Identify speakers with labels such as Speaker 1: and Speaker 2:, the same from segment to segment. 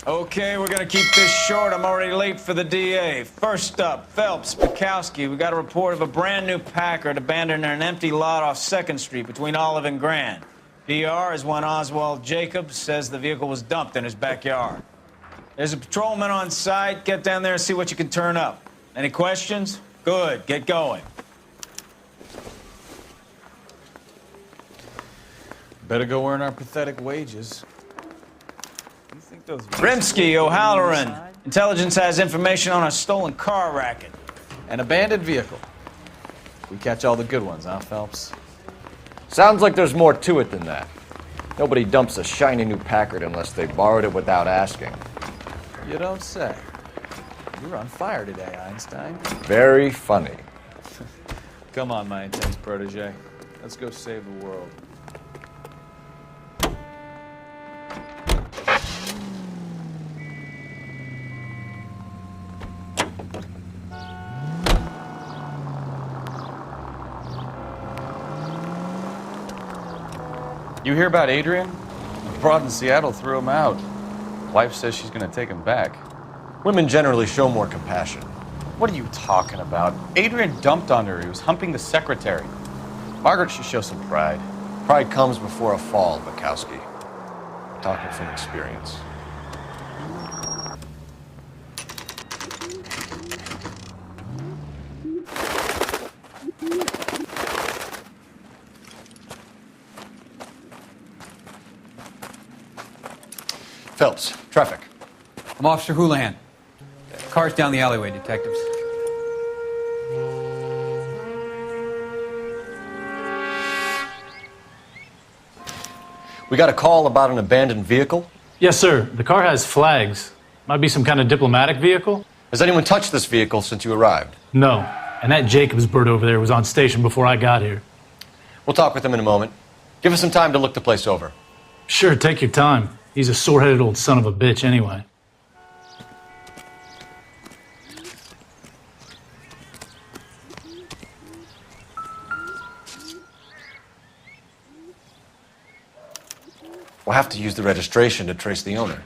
Speaker 1: Okay, we're gonna keep this short. I'm already late for the DA. First up, Phelps, Bukowski. We got a report of a brand new Packard abandoned in an empty lot off 2nd Street between Olive and Grand. DR is one Oswald Jacobs, says the vehicle was dumped in his backyard. There's a patrolman on site. Get down there and see what you can turn up. Any questions? Good, get going.
Speaker 2: Better go earn our pathetic wages.
Speaker 1: Rimsky, O'Halloran. Intelligence has information on a stolen car racket.
Speaker 2: An abandoned vehicle. We catch all the good ones, huh, Phelps?
Speaker 3: Sounds like there's more to it than that. Nobody dumps a shiny new Packard unless they borrowed it without asking.
Speaker 2: You don't say. You're on fire today, Einstein.
Speaker 3: Very funny.
Speaker 2: Come on, my intense protege. Let's go save the world. You hear about Adrian? The broad in Seattle threw him out. Wife says she's gonna take him back.
Speaker 3: Women generally show more compassion.
Speaker 2: What are you talking about? Adrian dumped on her. He was humping the secretary. Margaret should show some pride.
Speaker 3: Pride comes before a fall, Bukowski. Talking from experience. Phelps, traffic.
Speaker 4: I'm Officer Houlihan. Car's down the alleyway, detectives.
Speaker 3: We got a call about an abandoned vehicle.
Speaker 5: Yes, sir. The car has flags. Might be some kind of diplomatic vehicle.
Speaker 3: Has anyone touched this vehicle since you arrived?
Speaker 5: No. And that Jacobs bird over there was on station before I got here.
Speaker 3: We'll talk with him in a moment. Give us some time to look the place over.
Speaker 5: Sure, take your time. He's a sore-headed old son of a bitch anyway.
Speaker 3: We'll have to use the registration to trace the owner.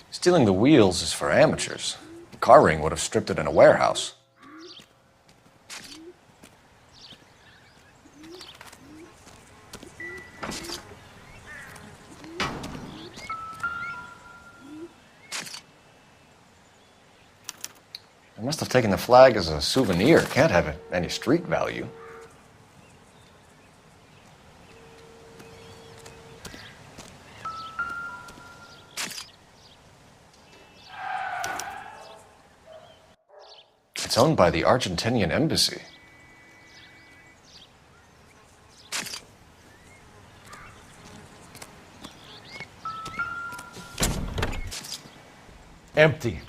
Speaker 3: Stealing the wheels is for amateurs. The car ring would have stripped it in a warehouse. They must have taken the flag as a souvenir. Can't have any street value. It's owned by the Argentinian embassy. Empty.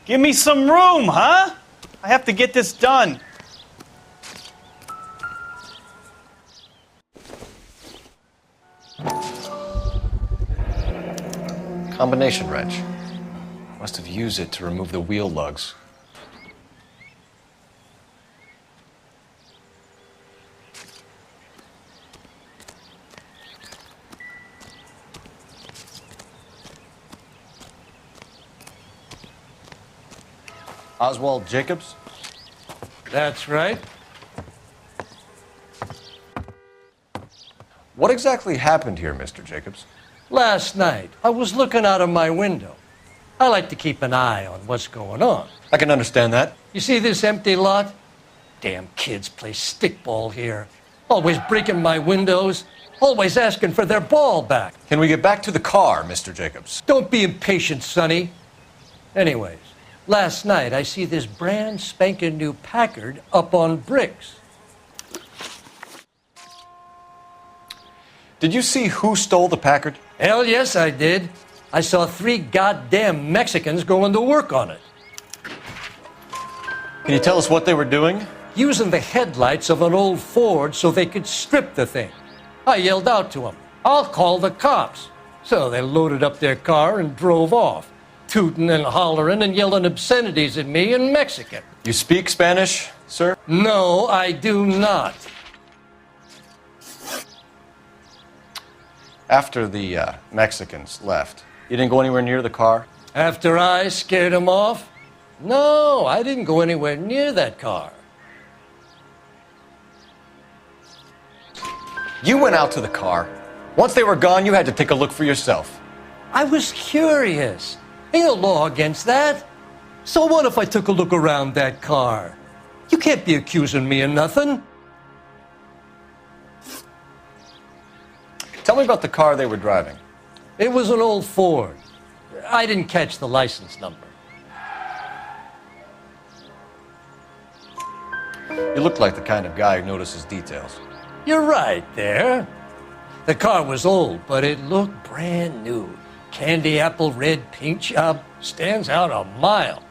Speaker 2: Give me some room, huh? I have to get this done.
Speaker 3: Combination wrench. Must have used it to remove the wheel lugs. Oswald Jacobs?
Speaker 6: That's right.
Speaker 3: What exactly happened here, Mr. Jacobs?
Speaker 6: Last night, I was looking out of my window. I like to keep an eye on what's going on.
Speaker 3: I can understand that.
Speaker 6: You see this empty lot? Damn kids play stickball here. Always breaking my windows. Always asking for their ball back.
Speaker 3: Can we get back to the car, Mr. Jacobs?
Speaker 6: Don't be impatient, Sonny. Anyways, last night I see this brand spanking new Packard up on bricks.
Speaker 3: Did you see who stole the Packard?
Speaker 6: Hell yes, I did. I saw 3 goddamn Mexicans going to work on it.
Speaker 3: Can you tell us what they were doing?
Speaker 6: Using the headlights of an old Ford so they could strip the thing. I yelled out to them, "I'll call the cops." So they loaded up their car and drove off, tooting and hollering and yelling obscenities at me in Mexican.
Speaker 3: You speak Spanish, sir?
Speaker 6: No, I do not.
Speaker 3: After the Mexicans left, you didn't go anywhere near the car?
Speaker 6: After I scared them off? No, I didn't go anywhere near that car.
Speaker 3: You went out to the car. Once they were gone, you had to take a look for yourself.
Speaker 6: I was curious. Ain't no law against that. So what if I took a look around that car? You can't be accusing me of nothing.
Speaker 3: Tell me about the car they were driving.
Speaker 6: It was an old Ford. I didn't catch the license number.
Speaker 3: You look like the kind of guy who notices details.
Speaker 6: You're right there. The car was old, but it looked brand new. Candy apple red paint job stands out a mile.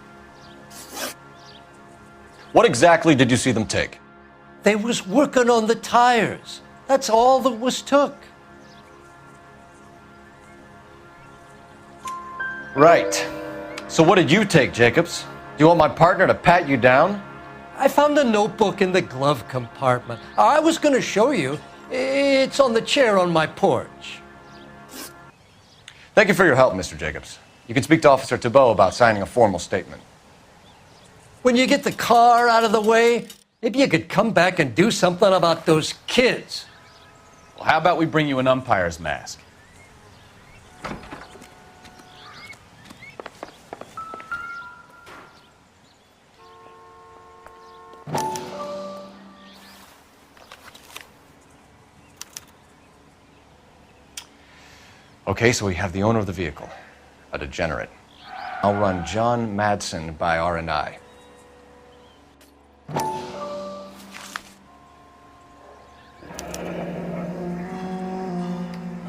Speaker 3: What exactly did you see them take?
Speaker 6: They was working on the tires. That's all that was took.
Speaker 3: Right. So what did you take, Jacobs? Do you want my partner to pat you down?
Speaker 6: I found a notebook in the glove compartment. I was going to show you. It's on the chair on my porch.
Speaker 3: Thank you for your help, Mr. Jacobs. You can speak to Officer Thibault about signing a formal statement.
Speaker 6: When you get the car out of the way, maybe you could come back and do something about those kids.
Speaker 2: Well, how about we bring you an umpire's mask?
Speaker 3: Okay, so we have the owner of the vehicle, a degenerate. I'll run John Madsen by R&I.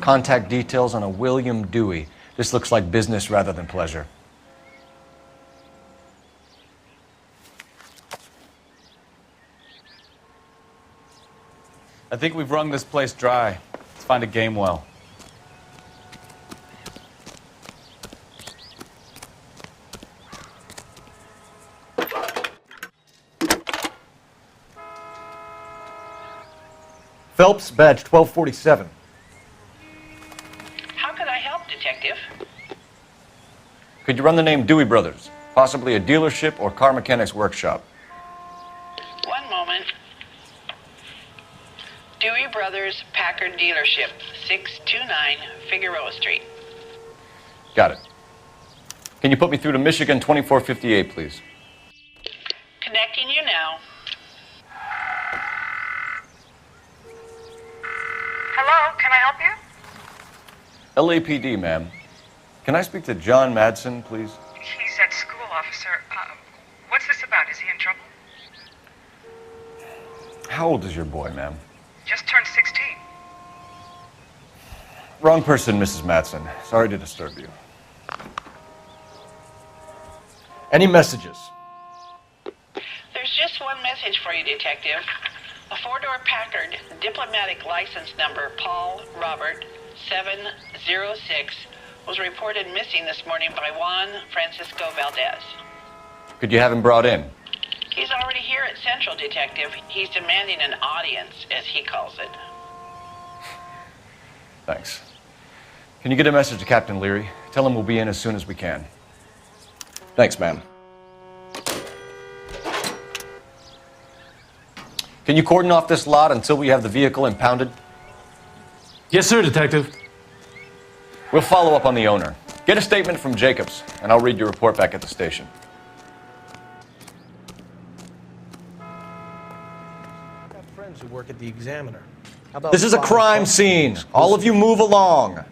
Speaker 3: Contact details on a William Dewey. This looks like business rather than pleasure.
Speaker 2: I think we've wrung this place dry. Let's find a game well.
Speaker 3: Phelps, badge 1247.
Speaker 7: How can I help, Detective?
Speaker 3: Could you run the name Dewey Brothers? Possibly a dealership or car mechanics workshop.
Speaker 7: One moment. Dewey Brothers Packard dealership, 629 Figueroa Street.
Speaker 3: Got it. Can you put me through to Michigan 2458, please?
Speaker 7: Connecting you now.
Speaker 8: Hello, can I help you?
Speaker 3: LAPD, ma'am. Can I speak to John Madsen, please?
Speaker 8: He's at school, officer. What's this about? Is he in trouble?
Speaker 3: How old is your boy, ma'am?
Speaker 8: Just turned 16.
Speaker 3: Wrong person, Mrs. Madsen. Sorry to disturb you. Any messages?
Speaker 7: There's just one message for you, Detective. A four-door Packard, diplomatic license number Paul Robert 706, was reported missing this morning by Juan Francisco Valdez.
Speaker 3: Could you have him brought in?
Speaker 7: He's already here at Central, Detective. He's demanding an audience, as he calls it.
Speaker 3: Thanks. Can you get a message to Captain Leary? Tell him we'll be in as soon as we can. Thanks, ma'am. Can you cordon off this lot until we have the vehicle impounded?
Speaker 5: Yes, sir, Detective.
Speaker 3: We'll follow up on the owner. Get a statement from Jacobs, and I'll read your report back at the station.
Speaker 9: I've got friends who work at the Examiner. How about
Speaker 3: This is a crime scene. All of you move along.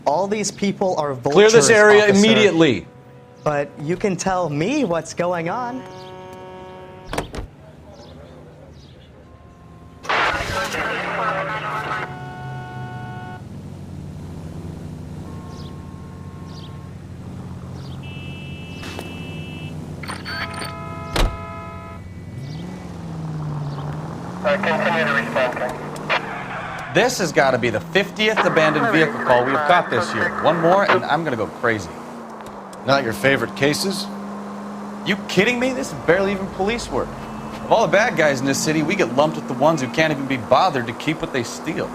Speaker 10: All these people are vultures,
Speaker 3: Clear this area
Speaker 10: officer.
Speaker 3: immediately.
Speaker 10: But you can tell me what's going on.
Speaker 9: Continue to respond.
Speaker 2: This has got to be the 50th abandoned vehicle call we've got this year. One more, and I'm going to go crazy.
Speaker 3: Not your favorite cases?
Speaker 2: You kidding me? This is barely even police work. Of all the bad guys in this city, we get lumped with the ones who can't even be bothered to keep what they steal.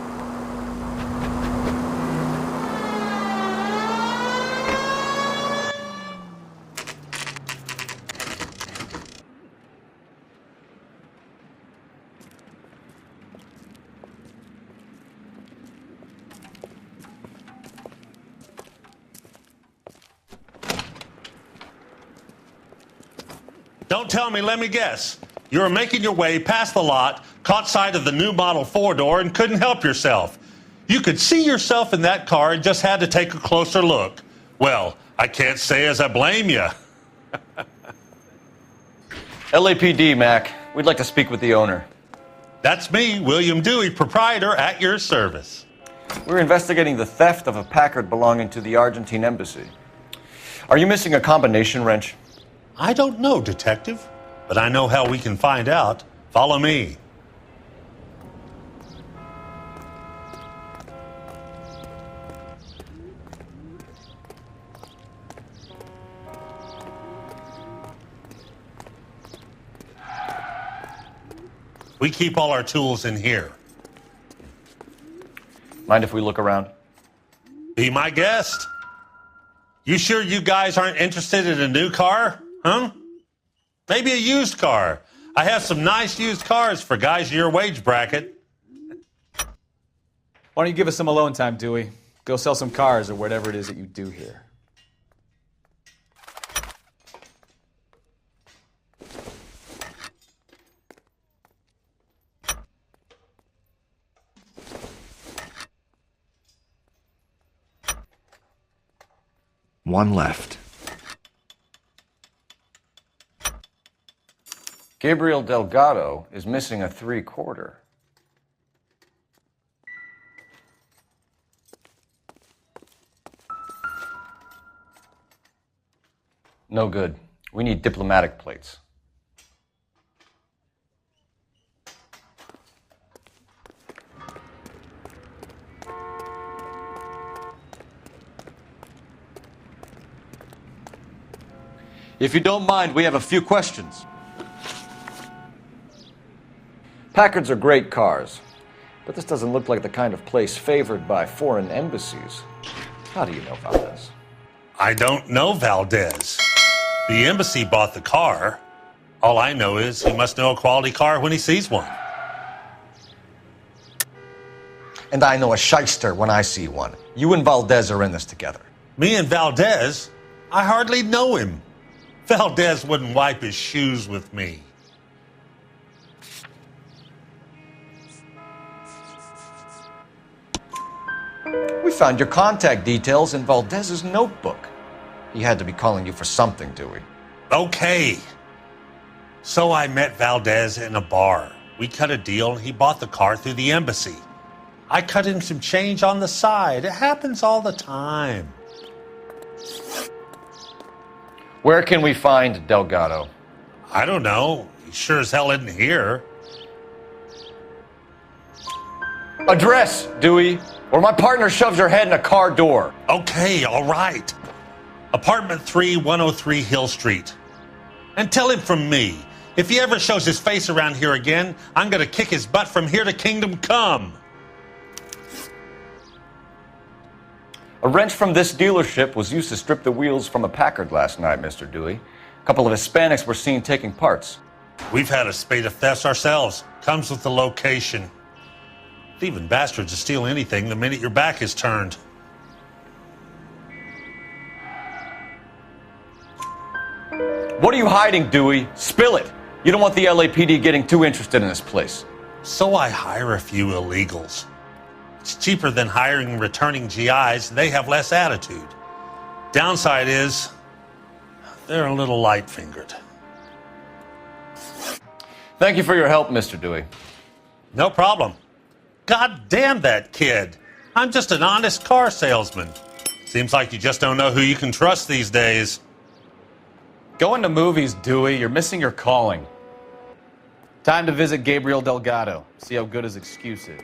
Speaker 11: Don't tell me, let me guess. You were making your way past the lot, caught sight of the new model four-door, and couldn't help yourself. You could see yourself in that car and just had to take a closer look. Well, I can't say as I blame you.
Speaker 3: LAPD, Mac. We'd like to speak with the owner.
Speaker 11: That's me, William Dewey, proprietor, at your service.
Speaker 3: We're investigating the theft of a Packard belonging to the Argentine embassy. Are you missing a combination wrench?
Speaker 11: I don't know, Detective, but I know how we can find out. Follow me. We keep all our tools in here.
Speaker 3: Mind if we look around?
Speaker 11: Be my guest. You sure you guys aren't interested in a new car? Huh? Maybe a used car. I have some nice used cars for guys in your wage bracket.
Speaker 1: Why don't you give us some alone time, Dewey? Go sell some cars or whatever it is that you do here.
Speaker 12: One left.
Speaker 3: Gabriel Delgado is missing a 3/4. No good. We need diplomatic plates. If you don't mind, we have a few questions. Packards are great cars, but this doesn't look like the kind of place favored by foreign embassies. How do you know Valdez?
Speaker 11: I don't know Valdez. The embassy bought the car. All I know is he must know a quality car when he sees one.
Speaker 3: And I know a shyster when I see one. You and Valdez are in this together.
Speaker 11: Me and Valdez? I hardly know him. Valdez wouldn't wipe his shoes with me.
Speaker 3: We found your contact details in Valdez's notebook. He had to be calling you for something, Dewey.
Speaker 11: Okay. So I met Valdez in a bar. We cut a deal and he bought the car through the embassy. I cut him some change on the side. It happens all the time.
Speaker 3: Where can we find Delgado?
Speaker 11: I don't know. He sure as hell isn't here.
Speaker 3: Address, Dewey, or my partner shoves your head in a car door.
Speaker 11: Okay, all right. Apartment 3, 103 Hill Street. And tell him from me, if he ever shows his face around here again, I'm going to kick his butt from here to Kingdom Come.
Speaker 3: A wrench from this dealership was used to strip the wheels from a Packard last night, Mr. Dewey. A couple of Hispanics were seen taking parts.
Speaker 11: We've had a spate of thefts ourselves. Comes with the location. Thieving bastards to steal anything the minute your back is turned.
Speaker 3: What are you hiding, Dewey? Spill it. You don't want the LAPD getting too interested in this place.
Speaker 11: So I hire a few illegals. It's cheaper than hiring returning GIs. They have less attitude. Downside is, they're a little light-fingered.
Speaker 3: Thank you for your help, Mr. Dewey.
Speaker 11: No problem. God damn that kid. I'm just an honest car salesman. Seems like you just don't know who you can trust these days.
Speaker 2: Going to movies, Dewey. You're missing your calling. Time to visit Gabriel Delgado. See how good his excuse is.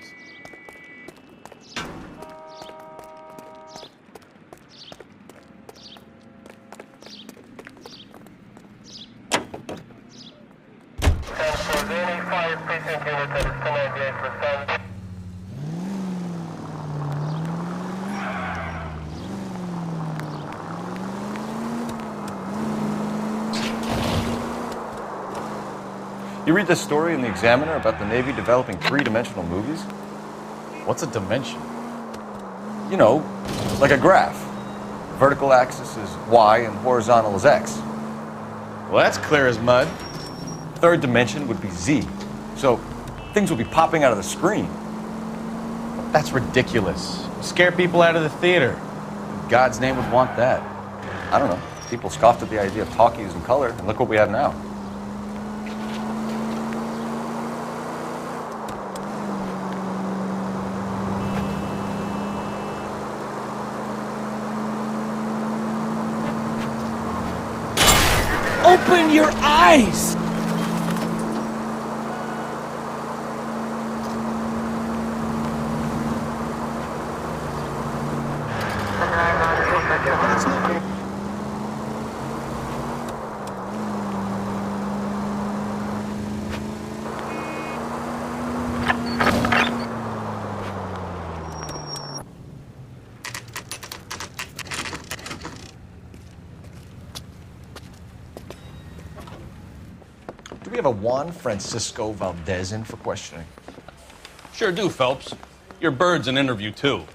Speaker 3: You read this story in the Examiner about the Navy developing three-dimensional movies?
Speaker 2: What's a dimension?
Speaker 3: You know, like a graph. Vertical axis is Y and horizontal is X.
Speaker 2: Well, that's clear as mud.
Speaker 3: Third dimension would be Z. So things would be popping out of the screen.
Speaker 2: That's ridiculous. Scare people out of the theater. In God's name would want that.
Speaker 3: I don't know. People scoffed at the idea of talkies in color, and look what we have now.
Speaker 13: Open your eyes!
Speaker 3: Do we have a Juan Francisco Valdez in for questioning?
Speaker 14: Sure do, Phelps. Your bird's an interview, too.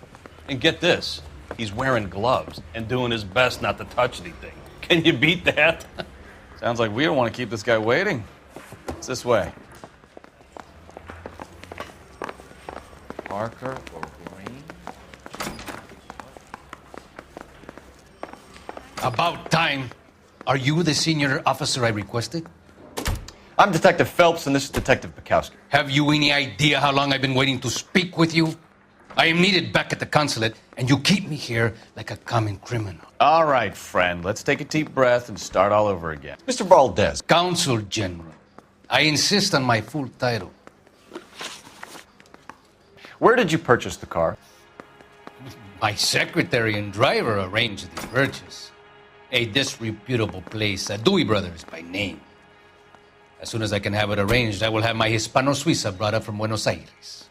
Speaker 14: And get this, he's wearing gloves and doing his best not to touch anything. Can you beat that?
Speaker 2: Sounds like we don't want to keep this guy waiting. It's this way. Parker or Green?
Speaker 13: About time. Are you the senior officer I requested?
Speaker 3: I'm Detective Phelps, and this is Detective Bukowski.
Speaker 13: Have you any idea how long I've been waiting to speak with you? I am needed back at the consulate, and you keep me here like a common criminal.
Speaker 2: All right, friend. Let's take a deep breath and start all over again.
Speaker 3: Mr. Valdez.
Speaker 13: Consul General. I insist on my full title.
Speaker 3: Where did you purchase the car?
Speaker 13: My secretary and driver arranged the purchase. A disreputable place, Dewey Brothers by name. As soon as I can have it arranged, I will have my Hispano Suiza brought up from Buenos Aires.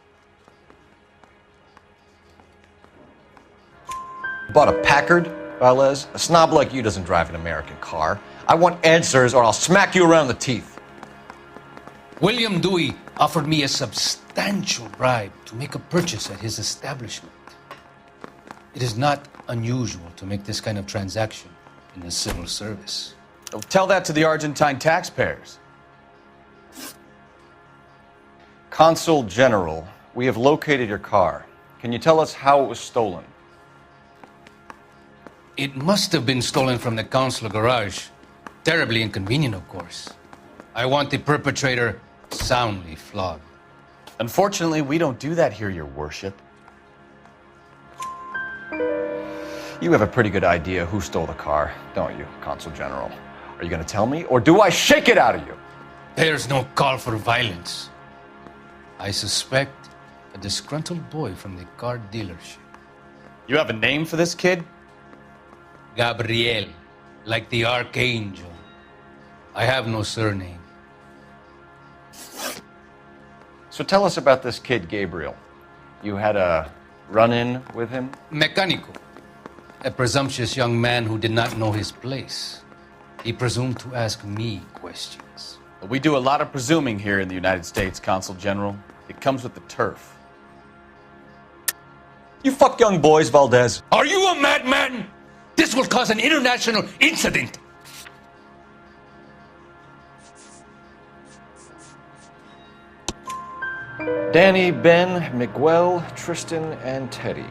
Speaker 3: Bought a Packard, Valdez? A snob like you doesn't drive an American car. I want answers or I'll smack you around the teeth.
Speaker 13: William Dewey offered me a substantial bribe to make a purchase at his establishment. It is not unusual to make this kind of transaction in the civil service.
Speaker 2: Well, tell that to the Argentine taxpayers.
Speaker 3: Consul General, we have located your car. Can you tell us how it was stolen?
Speaker 13: It must have been stolen from the consular garage. Terribly inconvenient, of course. I want the perpetrator soundly flogged.
Speaker 2: Unfortunately, we don't do that here, Your Worship.
Speaker 3: You have a pretty good idea who stole the car, don't you, Consul General? Are you going to tell me, or do I shake it out of you?
Speaker 13: There's no call for violence. I suspect a disgruntled boy from the car dealership.
Speaker 2: You have a name for this kid?
Speaker 13: Gabriel, like the archangel. I have no surname.
Speaker 3: So tell us about this kid, Gabriel. You had a run-in with him?
Speaker 13: Mecánico, a presumptuous young man who did not know his place. He presumed to ask me questions.
Speaker 2: We do a lot of presuming here in the United States, Consul General. It comes with the turf.
Speaker 3: You fuck young boys, Valdez.
Speaker 13: Are you a madman? This will cause an international incident.
Speaker 3: Danny, Ben, Miguel, Tristan, and Teddy.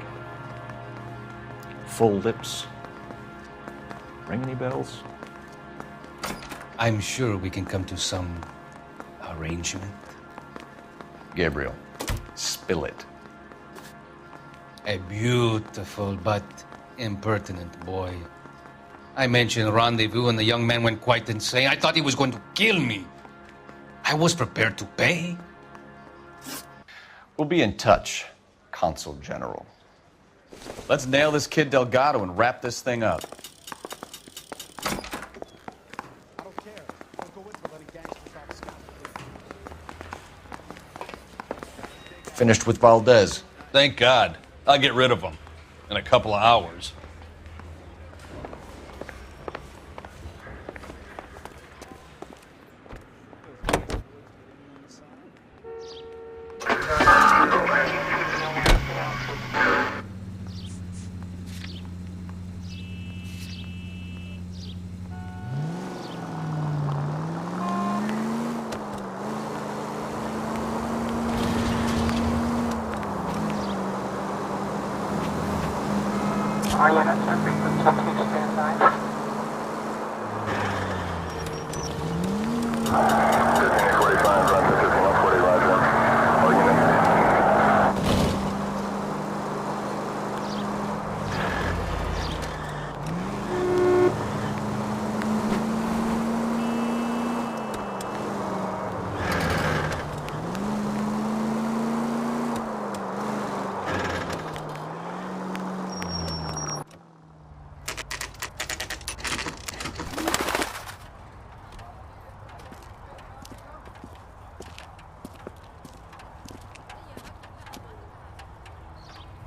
Speaker 3: Full lips. Ring any bells?
Speaker 13: I'm sure we can come to some arrangement.
Speaker 3: Gabriel, spill it.
Speaker 13: A beautiful but impertinent boy. I mentioned rendezvous and the young man went quite insane. I thought he was going to kill me. I was prepared to pay.
Speaker 3: We'll be in touch, Consul General.
Speaker 2: Let's nail this kid Delgado and wrap this thing up.
Speaker 3: Finished with Valdez.
Speaker 14: Thank God. I'll get rid of him in a couple of hours.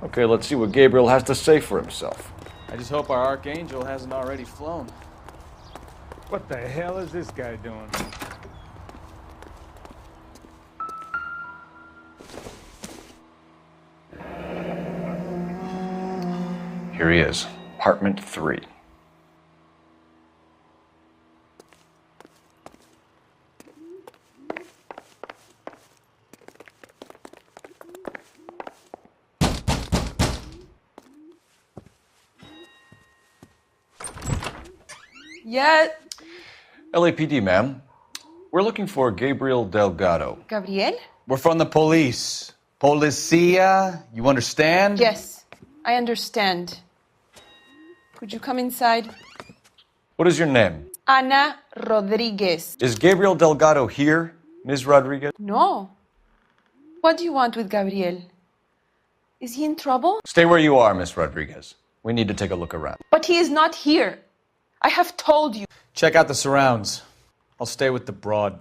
Speaker 3: Okay, let's see what Gabriel has to say for himself.
Speaker 2: I just hope our archangel hasn't already flown.
Speaker 15: What the hell is this guy doing?
Speaker 3: Here he is, apartment 3.
Speaker 16: Yeah.
Speaker 3: LAPD, ma'am. We're looking for Gabriel Delgado.
Speaker 16: Gabriel?
Speaker 2: We're from the police. Policia, you understand?
Speaker 16: Yes, I understand. Could you come inside?
Speaker 3: What is your name?
Speaker 16: Ana Rodriguez.
Speaker 3: Is Gabriel Delgado here, Ms. Rodriguez?
Speaker 16: No. What do you want with Gabriel? Is he in trouble?
Speaker 3: Stay where you are, Ms. Rodriguez. We need to take a look around.
Speaker 16: But he is not here. I have told you.
Speaker 2: Check out the surrounds. I'll stay with the broad.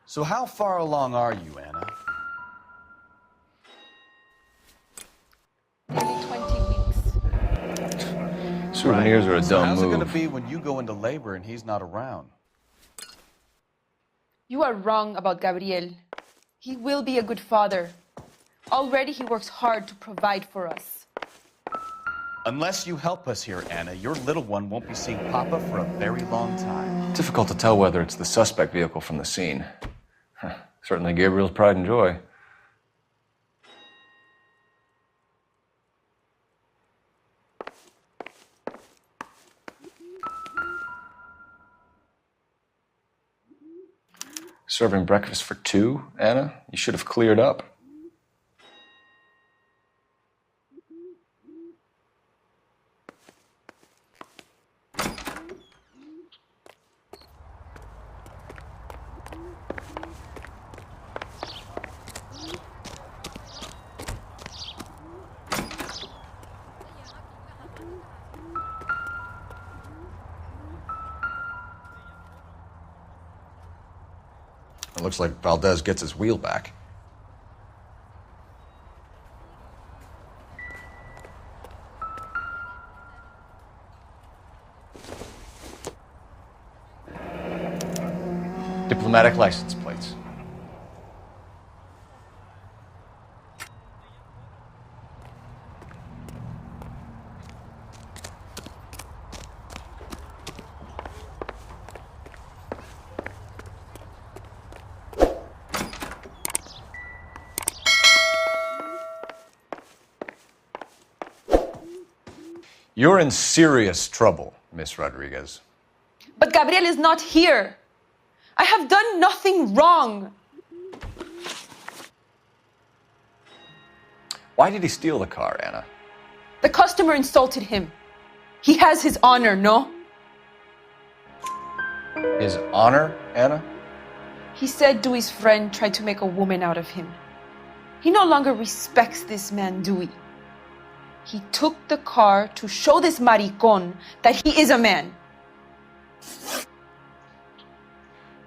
Speaker 2: So how far along are you, Anna?
Speaker 16: Nearly 20 weeks.
Speaker 3: Souvenirs are a
Speaker 2: So
Speaker 3: dumb
Speaker 2: how's it
Speaker 3: move.
Speaker 2: going to be when you go into labor and he's not around?
Speaker 16: You are wrong about Gabriel. He will be a good father. Already he works hard to provide for us.
Speaker 2: Unless you help us here, Anna, your little one won't be seeing Papa for a very long time.
Speaker 3: Difficult to tell whether it's the suspect vehicle from the scene. Certainly Gabriel's pride and joy. Serving breakfast for two, Anna? You should have cleared up. It looks like Valdez gets his wheel back. Diplomatic license plates. You're in serious trouble, Miss Rodriguez.
Speaker 16: But Gabriel is not here. I have done nothing wrong.
Speaker 3: Why did he steal the car, Anna?
Speaker 16: The customer insulted him. He has his honor, no?
Speaker 3: His honor, Anna?
Speaker 16: He said Dewey's friend tried to make a woman out of him. He no longer respects this man, Dewey. He took the car to show this maricón that he is a man.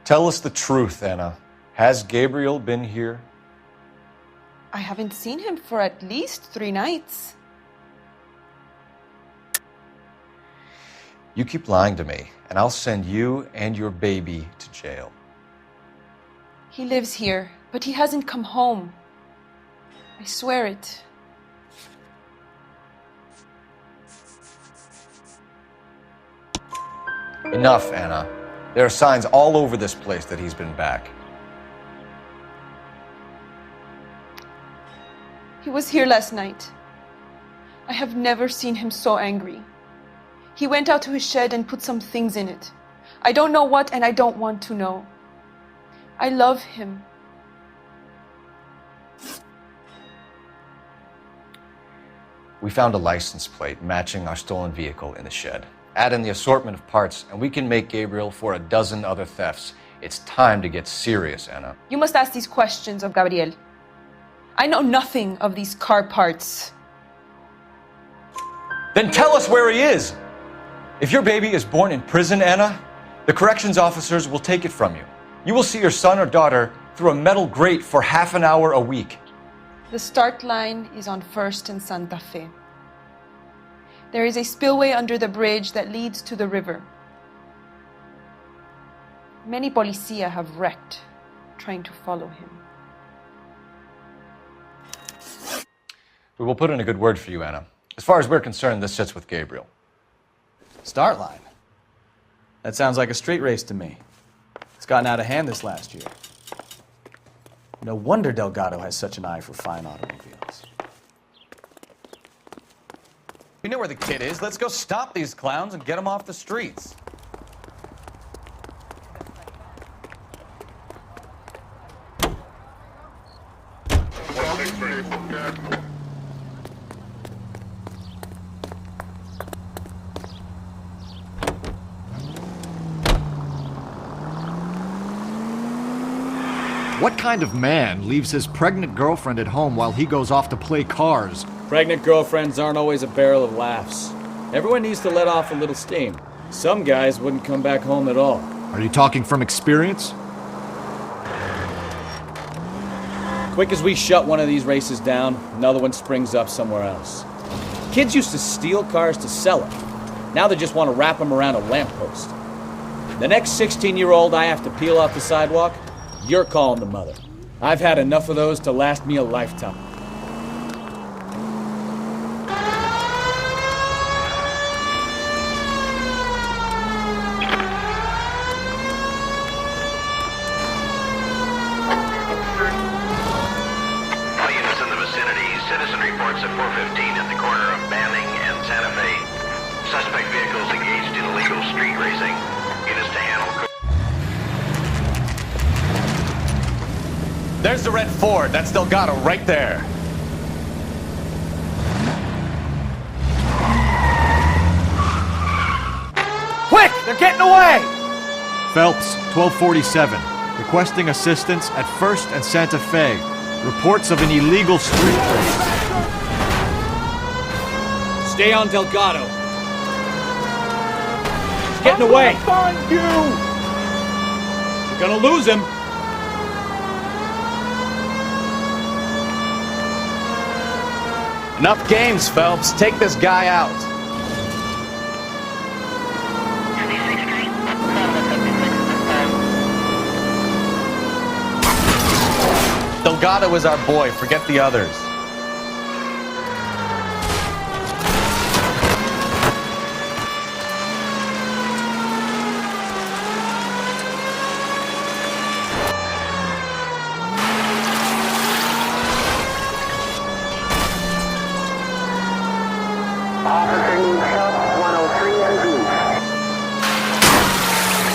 Speaker 3: Tell us the truth, Anna. Has Gabriel been here?
Speaker 16: I haven't seen him for at least 3 nights.
Speaker 3: You keep lying to me, and I'll send you and your baby to jail.
Speaker 16: He lives here, but he hasn't come home. I swear it.
Speaker 3: Enough, Anna. There are signs all over this place that he's been back.
Speaker 16: He was here last night. I have never seen him so angry. He went out to his shed and put some things in it. I don't know what, and I don't want to know. I love him.
Speaker 3: We found a license plate matching our stolen vehicle in the shed. Add in the assortment of parts, and we can make Gabriel for a dozen other thefts. It's time to get serious, Anna.
Speaker 16: You must ask these questions of Gabriel. I know nothing of these car parts.
Speaker 3: Then tell us where he is! If your baby is born in prison, Anna, the corrections officers will take it from you. You will see your son or daughter through a metal grate for half an hour a week.
Speaker 16: The start line is on 1st and Santa Fe. There is a spillway under the bridge that leads to the river. Many policia have wrecked trying to follow him.
Speaker 3: We will put in a good word for you, Anna. As far as we're concerned, this sits with Gabriel.
Speaker 1: Start line. That sounds like a street race to me. It's gotten out of hand this last year. No wonder Delgado has such an eye for fine automobiles.
Speaker 2: We know where the kid is. Let's go stop these clowns and get them off the streets.
Speaker 12: What kind of man leaves his pregnant girlfriend at home while he goes off to play cars?
Speaker 17: Pregnant girlfriends aren't always a barrel of laughs. Everyone needs to let off a little steam. Some guys wouldn't come back home at all.
Speaker 12: Are you talking from experience?
Speaker 17: Quick as we shut one of these races down, another one springs up somewhere else. Kids used to steal cars to sell them. Now they just want to wrap them around a lamppost. The next 16-year-old I have to peel off the sidewalk, You're calling the mother. I've had enough of those to last me a lifetime.
Speaker 18: All units in the vicinity. Citizen reports at 415 at the corner of Banning and Santa Fe. Suspect vehicles engaged in illegal street racing. Units to handle.
Speaker 2: There's the red Ford. That's Delgado right there.
Speaker 17: Quick! They're getting away!
Speaker 12: Phelps, 1247. Requesting assistance at 1st and Santa Fe. Reports of an illegal street race.
Speaker 17: Stay on Delgado. He's getting away.
Speaker 15: Find you!
Speaker 17: You're gonna lose him.
Speaker 2: Enough games, Phelps. Take this guy out. Delgado is our boy. Forget the others.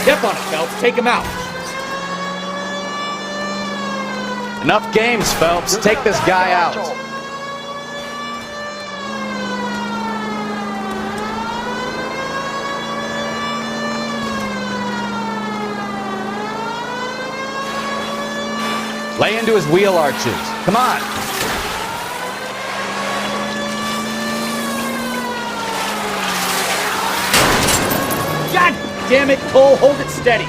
Speaker 17: Step on it, Phelps. Take him out.
Speaker 2: Enough games, Phelps. Take this guy out. Lay into his wheel arches. Come on.
Speaker 17: God damn it, Cole. Hold it steady.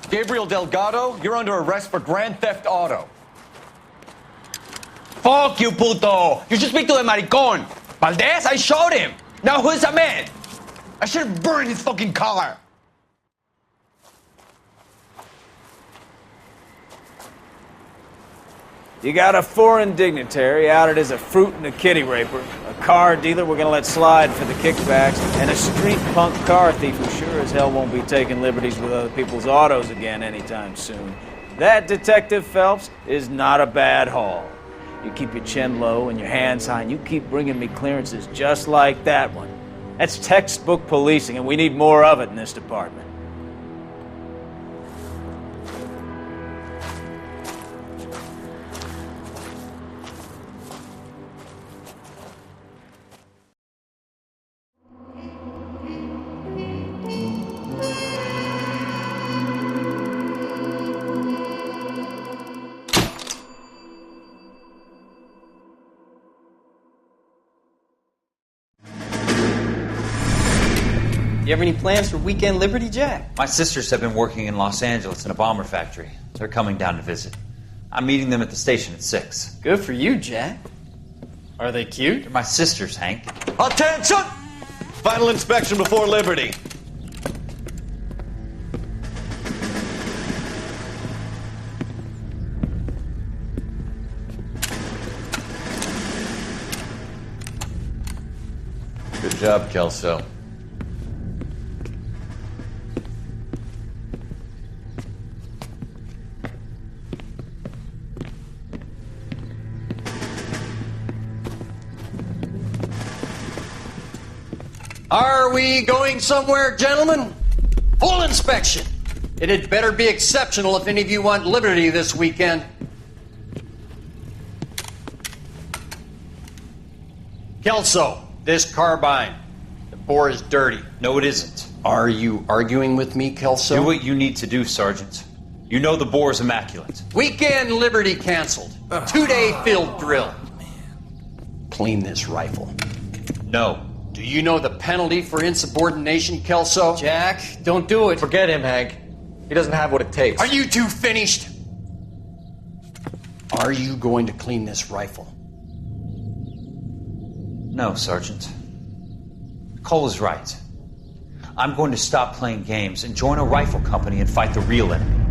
Speaker 2: Gabriel Delgado, you're under arrest for grand theft auto.
Speaker 19: Fuck you, puto! You should speak to the maricón. Valdez, I showed him. Now who's the man? I should have burned his fucking car.
Speaker 1: You got a foreign dignitary outed as a fruit and a kitty raper, a car dealer we're gonna let slide for the kickbacks, and a street punk car thief who sure as hell won't be taking liberties with other people's autos again anytime soon. That, Detective Phelps, is not a bad haul. You keep your chin low and your hands high, and you keep bringing me clearances just like that one. That's textbook policing, and we need more of it in this department.
Speaker 20: You have any plans for Weekend Liberty, Jack?
Speaker 21: My sisters have been working in Los Angeles in a bomber factory. They're coming down to visit. I'm meeting them at the station at 6.
Speaker 20: Good for you, Jack. Are they cute?
Speaker 21: They're my sisters, Hank.
Speaker 22: Attention! Final inspection before Liberty.
Speaker 3: Good job, Kelso.
Speaker 22: Are we going somewhere, gentlemen? Full inspection. It had better be exceptional if any of you want liberty this weekend. Kelso, this carbine. The bore is dirty.
Speaker 21: No, it isn't.
Speaker 22: Are you arguing with me, Kelso?
Speaker 21: Do what you need to do, Sergeant. You know the bore is immaculate.
Speaker 22: Weekend liberty canceled. 2-day field drill. Clean this rifle.
Speaker 21: No.
Speaker 22: Do you know the penalty for insubordination, Kelso?
Speaker 3: Jack, don't do it. Forget him, Hank. He doesn't have what it takes.
Speaker 22: Are you two finished? Are you going to clean this rifle?
Speaker 21: No, Sergeant. Cole is right. I'm going to stop playing games and join a rifle company and fight the real enemy.